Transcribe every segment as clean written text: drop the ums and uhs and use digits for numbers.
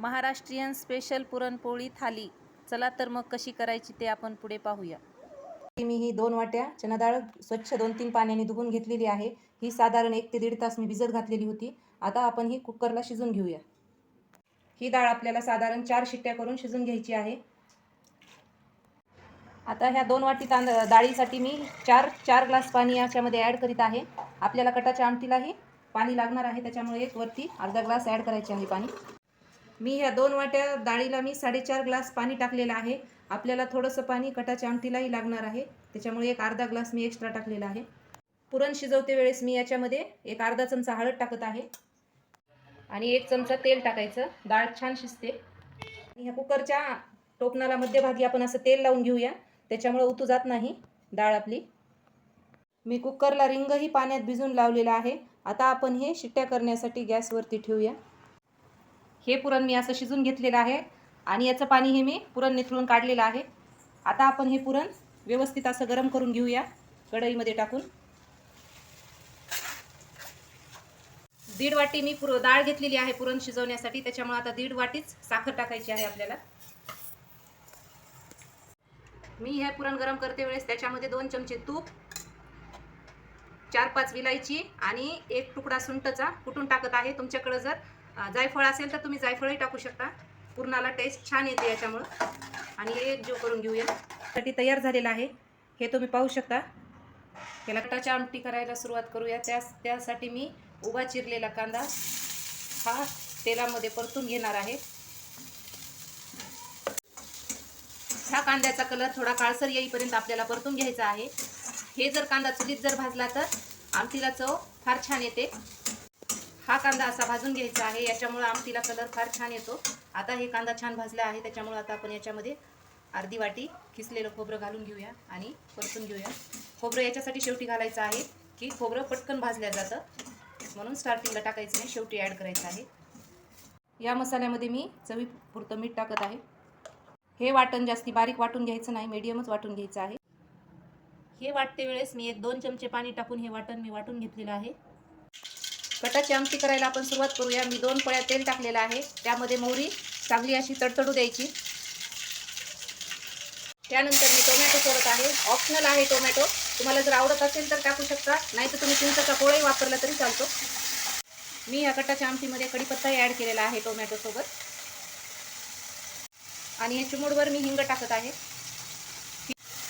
Maharashtrian special puran poli थाली. चला तर मग कशी करायची ते आपण पुढे पाहूया. मी ही 2 वाट्या चना डाळ स्वच्छ 2-3 पाण्याने धुवून घेतलेली आहे. ही साधारण 1 ते 1.5 तास मी भिजत घातलेली होती. आता आपण ही कुकरला शिजून घेऊया. ही डाळ आपल्याला साधारण 4 शिट्ट्या करून शिजून घ्यायची आहे. आता ह्या 2 वाटी डाळीसाठी मी 4 ग्लास पाणी याच्यामध्ये ॲड करीत आहे. आपल्याला कटाच्या आमटीलाही पाणी लागणार आहे, त्याच्यामुळे एक वरती अर्धा ग्लास ॲड करायचे आहे पाणी. मी ह्या 2 वाट्या डाळीला मी 4.5 ग्लास पाणी टाकलेलं आहे. आपल्याला थोडंसं पाणी कटाच्या आमटीलाही लागणार आहे, त्याच्यामुळे एक अर्धा ग्लास मी एक्स्ट्रा टाकलेला आहे. पुरण शिजवते वेळेस मी याच्यामध्ये एक अर्धा चमचा हळद टाकत आहे आणि 1 चमचा तेल टाकायचं. डाळ छान शिजते. ह्या कुकरच्या टोपणाला मध्यभागी आपण असं तेल लावून घेऊया, त्याच्यामुळे उतू जात नाही डाळ आपली. मी कुकरला रिंगही पाण्यात भिजून लावलेला आहे. आता आपण हे शिट्ट्या करण्यासाठी गॅसवरती ठेवूया. हे पुरण मी असं शिजून घेतलेलं आहे आणि याचं पाणी हे मी पुरण निथळून काढलेलं आहे. आता आपण हे पुरण व्यवस्थित असं गरम करून घेऊया कढईमध्ये टाकून. 1.5 वाटी मी डाळ घेतलेली आहे पुरण शिजवण्यासाठी, त्याच्यामुळे आता 1.5 वाटीच साखर टाकायची आहे आपल्याला. मी हे पुरण गरम करते वेळेस त्याच्यामध्ये 2 चमचे तूप, 4-5 विलायची आणि 1 तुकडा सुंठचा कुटून टाकत आहे. तुमच्याकडे जर जायफळ असेल तर तुम्ही जायफळही टाकू शकता. पुरणाला टेस्ट छान येते याच्यामुळं. आणि हे एकजीव करून घेऊया. साठी तयार झालेला आहे, हे तुम्ही पाहू शकता. याला कटाच्या आमटी करायला सुरुवात करूया. त्यासाठी मी उभा चिरलेला कांदा हा तेलामध्ये परतून घेणार आहे. ह्या कांद्याचा कलर थोडा काळसर येईपर्यंत आपल्याला परतून घ्यायचा आहे. हे जर कांदा चुलीत जर भाजला तर आमटीला चव फार छान येते. हा कांदा असा भाजून घ्यायचा आहे, याच्यामुळे आमटीला कलर फार छान येतो. आता हे कांदा छान भाजला आहे, त्याच्यामुळे आता आपण याच्यामध्ये अर्धी वाटी किसलेलं खोबरं घालून घेऊया आणि परतून घेऊया. खोबरं याच्यासाठी शेवटी घालायचं आहे की खोबरं पटकन भाजल्या जातं, म्हणून स्टार्टिंगला टाकायचं नाही, शेवटी ॲड करायचं आहे. या मसाल्यामध्ये मी चवीपुरतं मीठ टाकत आहे. हे वाटण जास्ती बारीक वाटून घ्यायचं नाही, मीडियमच वाटून घ्यायचं आहे. हे वाटते वेळेस मी 1-2 चमचे पाणी टाकून हे वाटण मी वाटून घेतलेलं आहे. कटाची आमटी करायला आपण सुरुवात करूया. मी 2 पळ्या तेल टाकलेलं आहे, त्यामध्ये मोहरी चांगली अशी तडतडू द्यायची. त्यानंतर मी टोमॅटो सोडत आहे. ऑप्शनल आहे टोमॅटो, तुम्हाला जर आवडत असेल तर टाकू शकता, नाही तर तुम्ही चिंचेचा कोळही वापरला तरी चालतो. मी ह्या कटाच्या आमटीमध्ये कढीपत्ताही ॲड केलेला आहे टोमॅटो सोबत. आणि हे चिमूटभर मी हिंग टाकत आहे.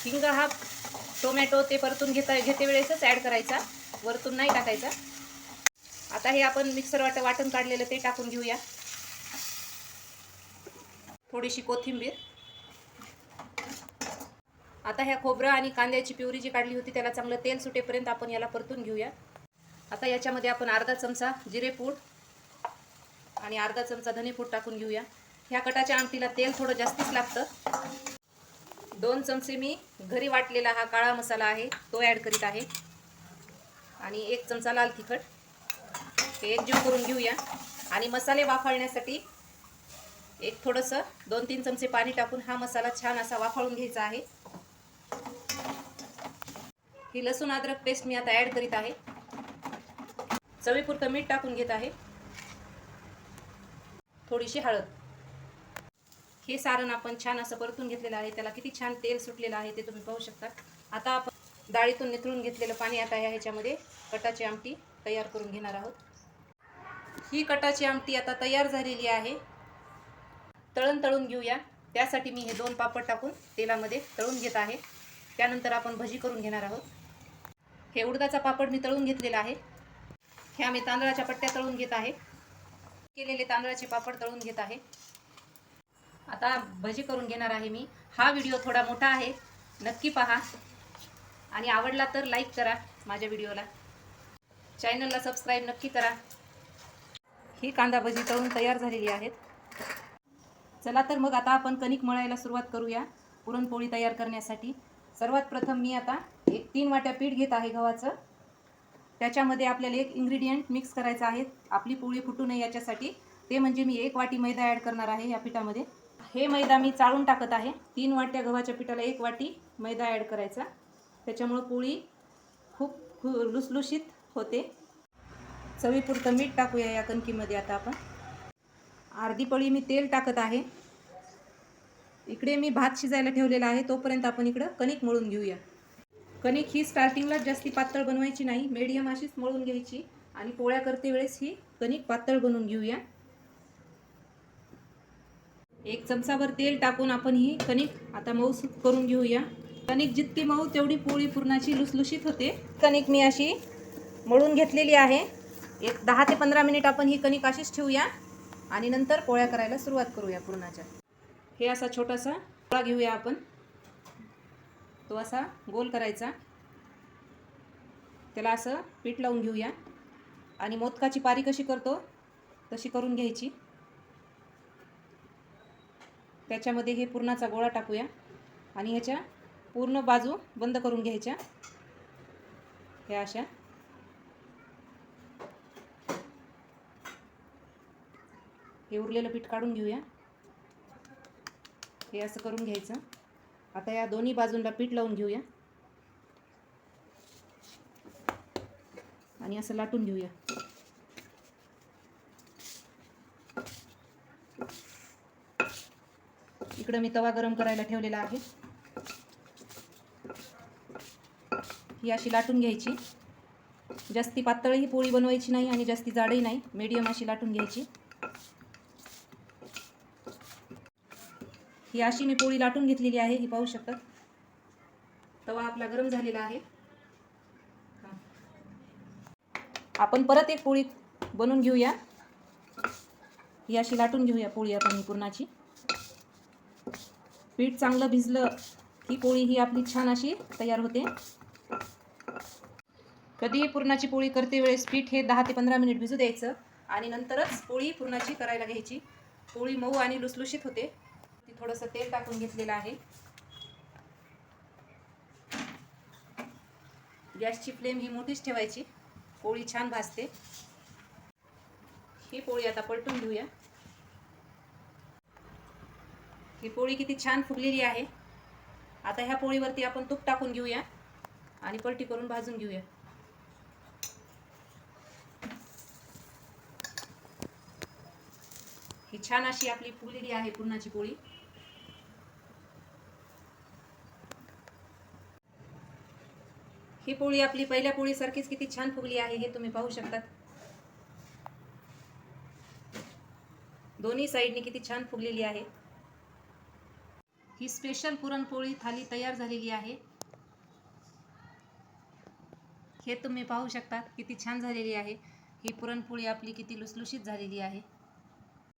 हिंग हा टोमॅटो ते परतून घेते वेळेसच ॲड करायचा, वरतून नाही टाकायचा. आता हे आपण मिक्सर वाटण काढलेलं ते टाकून घेऊया. थोडीशी कोथिंबीर. आता ह्या खोबरं आणि कांद्याची प्युरी जी काढली होती त्याला चांगलं तेल सुटेपर्यंत आपण याला परतून घेऊया. आता याच्यामध्ये आपण अर्धा चमचा जिरेपूड आणि अर्धा चमचा धनेपूड टाकून घेऊया. ह्या कटाच्या आमटीला तेल थोडं जास्तीच लागतं. 2 चमचे मी घरी वाटलेला हा काळा मसाला आहे तो ॲड करीत आहे आणि 1 चमचा लाल तिखट. हे एकजीव करून घेऊया. आणि मसाले वाफळण्यासाठी एक थोडंसं 2-3 चमचे पाणी टाकून हा मसाला छान असा वाफळून घ्यायचा आहे. ही लसूण अद्रक पेस्ट मी आता ॲड करीत आहे. चवीपुरतं मीठ टाकून घेत आहे. थोडीशी हळद. हे सारण आपण छान असं परतून घेतलेलं आहे, त्याला किती छान तेल सुटलेलं आहे ते तुम्ही पाहू शकता. आता आपण डाळीतून निथळून घेतलेलं पाणी आता ह्याच्यामध्ये कटाची आमटी तयार करून घेणार आहोत. ही कटाची आमटी आता तयार झालेली आहे. तळून घेऊया. त्यासाठी मी हे 2 पापड टाकून तेलामध्ये तळून घेत आहे. त्यानंतर आपण भजी करून घेणार आहोत. हे उडदाचा पापड मी तळून घेतलेला आहे. ह्या मी तांदळाच्या पट्ट्या तळून घेत आहे. केलेले तांदळाचे पापड तळून घेत आहे. आता भजी करून घेणार आहे मी. हा व्हिडिओ थोडा मोठा आहे, नक्की पहा आणि आवडला तर लाईक करा माझ्या व्हिडिओला. चॅनलला सबस्क्राईब नक्की करा. ही कांदा भजी तळून तयार झालेली आहेत. चला तर मग आता आपण कणिक मळायला सुरुवात करूया पुरणपोळी तयार करण्यासाठी. सर्वात प्रथम मी आता 3 वाट्या पीठ घेत आहे गव्हाचं. त्याच्यामध्ये आपल्याला एक इन्ग्रेडियंट मिक्स करायचं आहे आपली पोळी फुटू नये याच्यासाठी, ते म्हणजे मी 1 वाटी मैदा ॲड करणार आहे या पिठामध्ये. हे मैदा मी चाळून टाकत आहे. 3 वाट्या गव्हाच्या पिठाला 1 वाटी मैदा ॲड करायचा, त्याच्यामुळे पोळी खूप लुसलुशीत होते. चवीपुरतं मीठ टाकूया या कणकीमध्ये आता आपण. अर्धी पळी मी तेल टाकत आहे. इकडे मी भात शिजायला ठेवलेला आहे, तोपर्यंत आपण इकडं कणिक मळून घेऊया. कणिक ही स्टार्टिंगला जास्ती पातळ बनवायची नाही, मीडियम अशीच मळून घ्यायची आणि पोळ्या करते वेळेस ही कणिक पातळ बनवून घेऊया. 1 चमचाभर तेल टाकून आपण ही कणिक आता मऊ करून घेऊया. कणिक जितकी मऊ तेवढी पोळी पुरणाची लुसलुशीत होते. कणिक मी अशी मळून घेतलेली आहे. एक 10 ते 15 मिनिट आपण ही कणिक अशीच ठेवूया आणि नंतर पोळ्या करायला सुरुवात करूया पुरणाच्या. हे असा छोटासा गोळा घेऊया आपण. तो असा गोल करायचा, त्याला असं पीठ लावून घेऊया आणि मोदकाची पारी कशी करतो तशी करून घ्यायची. त्याच्यामध्ये हे पुरणाचा गोळा टाकूया आणि ह्याच्या पूर्ण बाजू बंद करून घ्यायच्या. हे अशा हे उरलेलं पीठ काढून घेऊया. हे असं करून घ्यायचं. आता या दोन्ही बाजूंना पीठ लावून घेऊया आणि असं लाटून घेऊया. इकडं मी तवा गरम करायला ठेवलेला आहे. ही अशी लाटून घ्यायची. जास्ती पातळही पोळी बनवायची नाही आणि जास्ती जाडही नाही, मीडियम अशी लाटून घ्यायची. ही अशी मी पोळी लाटून घेतलेली आहे. ही पाहू शकता. तवा आपला गरम झालेला आहे. आपण परत एक पोळी बनवून घेऊया. ही अशी लाटून घेऊया पोळी आपण ही पुरणाची. पीठ चांगलं भिजलं की पोळी ही आपली छान अशी तयार होते. कधीही पुरणाची पोळी करते वेळेस पीठ हे 10 ते 15 मिनिट भिजू द्यायचं आणि नंतरच पोळी पुरणाची करायला घ्यायची. पोळी मऊ आणि लुसलुशीत होते. ती थोडंसं तेल टाकून घेतलेलं आहे. गॅसची फ्लेम ही मोठीच ठेवायची, पोळी छान भाजते. ही पोळी आता पलटून घेऊया. ही पोळी किती छान फुगलेली आहे. आता ह्या पोळीवरती आपण तूप टाकून घेऊया आणि पलटी करून भाजून घेऊया. ही छान अशी आपली फुगलेली आहे पुरणाची पोळी. ही पोळी आपली पहिल्या पोळीसारखीच किती छान फुगली आहे हे तुम्ही पाहू शकता. दोन्ही साईडनी किती छान फुगलेली आहे. ही स्पेशल पुरणपोळी थाली तयार झालेली आहे. हे तुम्ही पाहू शकता किती छान झालेली आहे. ही पुरणपोळी आपली किती लुसलुशीत झालेली आहे.